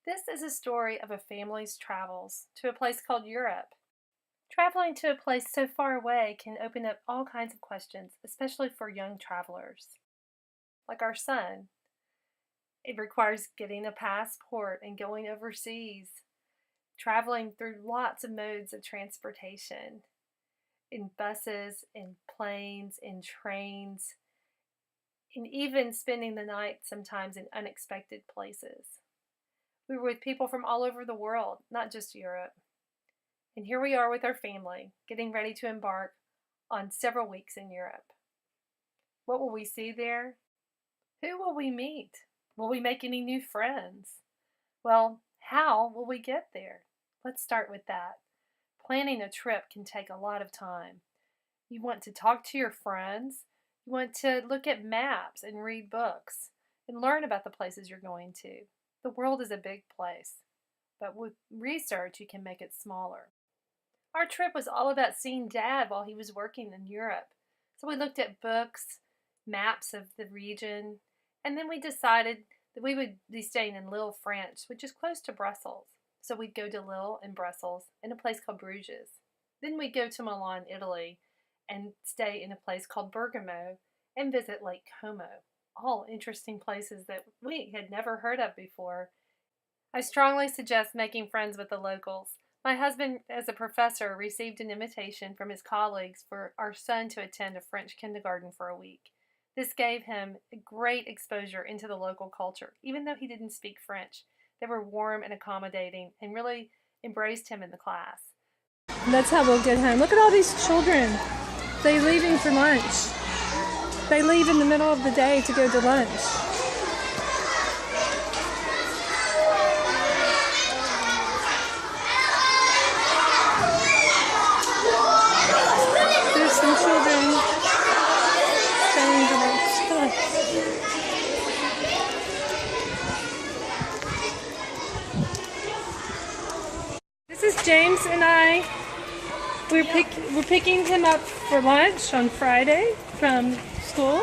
This is a story of a family's travels to a place called Europe. Traveling to a place so far away can open up all kinds of questions, especially for young travelers. Like our son, it requires getting a passport and going overseas, traveling through lots of modes of transportation in buses, in planes, in trains, and even spending the night sometimes in unexpected places. We were with people from all over the world, not just Europe. And here we are with our family, getting ready to embark on several weeks in Europe. What will we see there? Who will we meet? Will we make any new friends? Well, how will we get there? Let's start with that. Planning a trip can take a lot of time. You want to talk to your friends. You want to look at maps and read books and learn about the places you're going to. The world is a big place, but with research, you can make it smaller. Our trip was all about seeing Dad while he was working in Europe. So we looked at books, maps of the region, and then we decided that we would be staying in Lille, France, which is close to Brussels. So we'd go to Lille and Brussels in a place called Bruges. Then we'd go to Milan, Italy, and stay in a place called Bergamo and visit Lake Como. All interesting places that we had never heard of before. I strongly suggest making friends with the locals. My husband, as a professor, received an invitation from his colleagues for our son to attend a French kindergarten for a week. This gave him a great exposure into the local culture, even though he didn't speak French. They were warm and accommodating and really embraced him in the class. That's how we'll get home. Look at all these children. They're leaving for lunch. They leave in the middle of the day to go to lunch. There's some children staying to lunch. This is James and I. We're picking him up for lunch on Friday from school.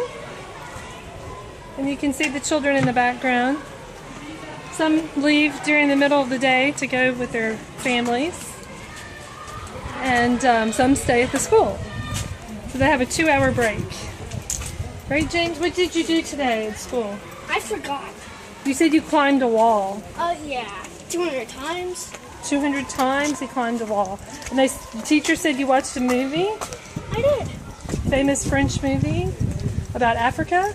And you can see the children in the background. Some leave during the middle of the day to go with their families. And some stay at the school. So they have a 2-hour break. Right, James? What did you do today at school? I forgot. You said you climbed a wall. Yeah. 200 times. 200 times he climbed a wall. And the teacher said you watched a movie? I did. Famous French movie about Africa?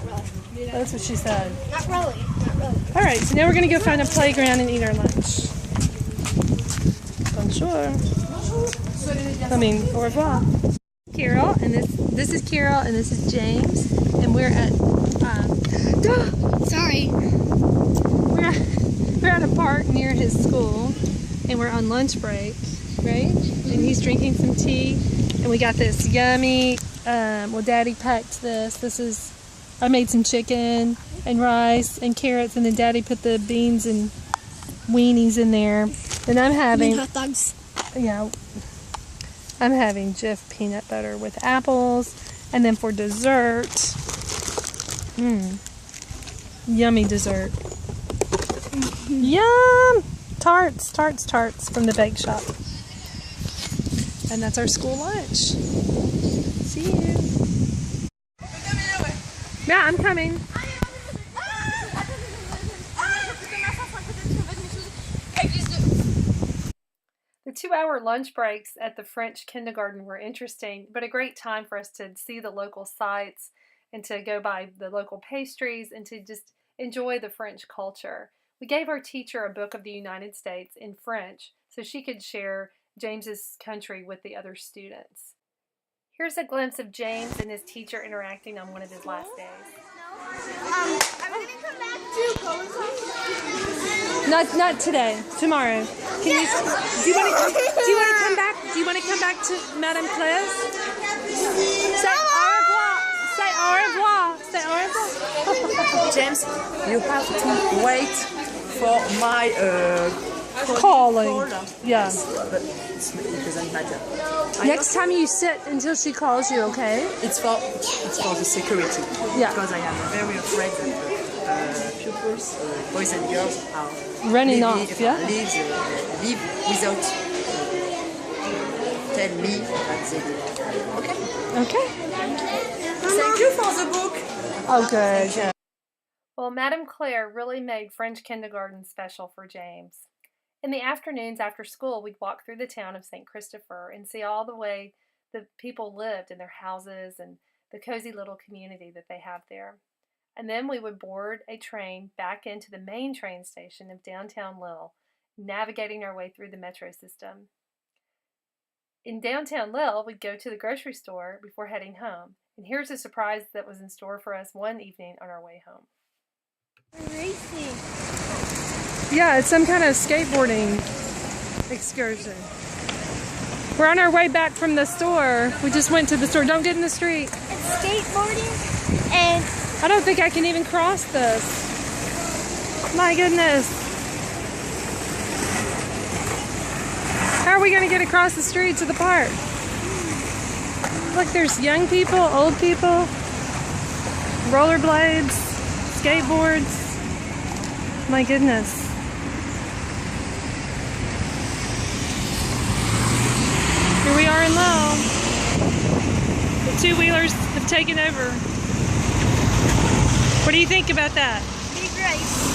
Not really. That's what she said. Not really. Not really. All right, so now we're going to go find a playground and eat our lunch. Bonjour. Au revoir. Carol, and this is Carol, and this is James, and we're at Sorry. we're at a park near his school, and we're on lunch break, right? And he's drinking some tea, and we got this yummy. Well, Daddy packed this. I made some chicken and rice and carrots, and then Daddy put the beans and weenies in there. And I'm having hot dogs. Yeah, I'm having Jif peanut butter with apples, and then for dessert, yummy dessert. Yum! Tarts from the bake shop. And that's our school lunch. See you. Yeah, I'm coming. The 2-hour lunch breaks at the French kindergarten were interesting, but a great time for us to see the local sights and to go by the local pastries and to just enjoy the French culture. We gave our teacher a book of the United States in French so she could share James's country with the other students. Here's a glimpse of James and his teacher interacting on one of his last days. I'm going to come back to Not today. Tomorrow. Do you want to come back? Do you want to come back to Madame Claire's? Say au revoir. Say au revoir. Say au revoir. James, you have to wait for my calling. Yeah. But it doesn't matter. Next time you sit until she calls you, okay? It's for the security. Yeah. Because I am very afraid that pupils, boys and girls, are Running live, off, yeah? live without tell me that they do. Okay? Okay. Thank you for the book. Oh, good. Yeah. Well, Madame Claire really made French kindergarten special for James. In the afternoons after school, we'd walk through the town of St. Christopher and see all the way the people lived in their houses and the cozy little community that they have there. And then we would board a train back into the main train station of downtown Lille, navigating our way through the metro system. In downtown Lille, we'd go to the grocery store before heading home. And here's a surprise that was in store for us one evening on our way home. Racing. Yeah, it's some kind of skateboarding excursion. We're on our way back from the store. We just went to the store. Don't get in the street. It's skateboarding and I don't think I can even cross this. My goodness. How are we going to get across the street to the park? Look, there's young people, old people, rollerblades, skateboards. My goodness. Here we are in Lowell. The two-wheelers have taken over. What do you think about that? big race.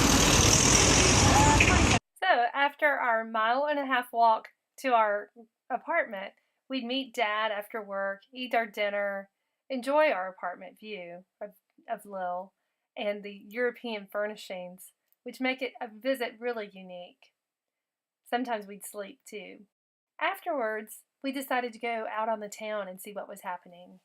So, after our 1.5-mile walk to our apartment, we'd meet Dad after work, eat our dinner, enjoy our apartment view of Lille and the European furnishings, which make it a visit really unique. Sometimes we'd sleep too. Afterwards, we decided to go out on the town and see what was happening.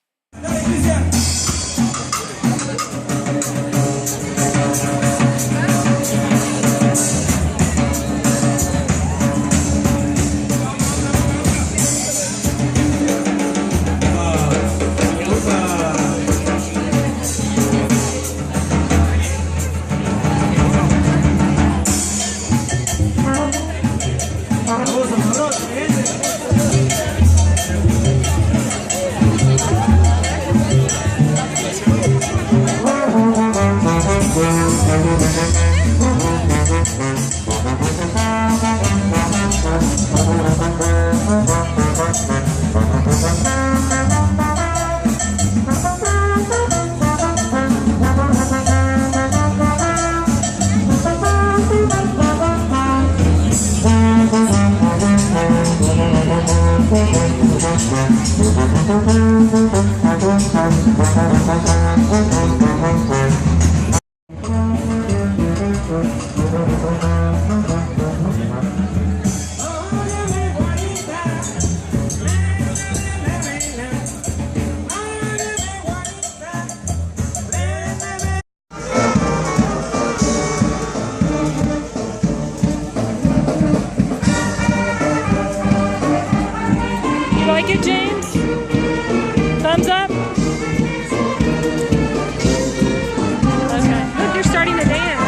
You like it, James? Thumbs up? Okay. Look, you're starting to dance.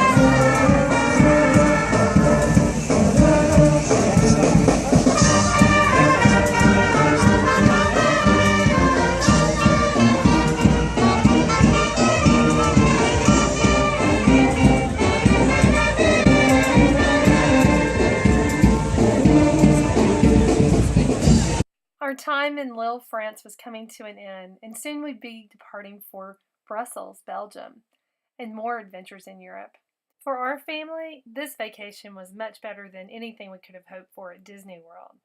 Our time in Lille, France was coming to an end, and soon we'd be departing for Brussels, Belgium, and more adventures in Europe. For our family, this vacation was much better than anything we could have hoped for at Disney World.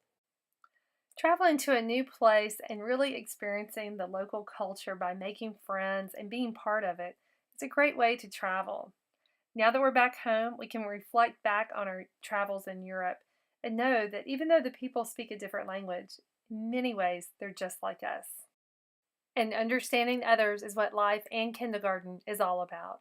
Traveling to a new place and really experiencing the local culture by making friends and being part of it is a great way to travel. Now that we're back home, we can reflect back on our travels in Europe and know that even though the people speak a different language, in many ways they're just like us. And understanding others is what life and kindergarten is all about.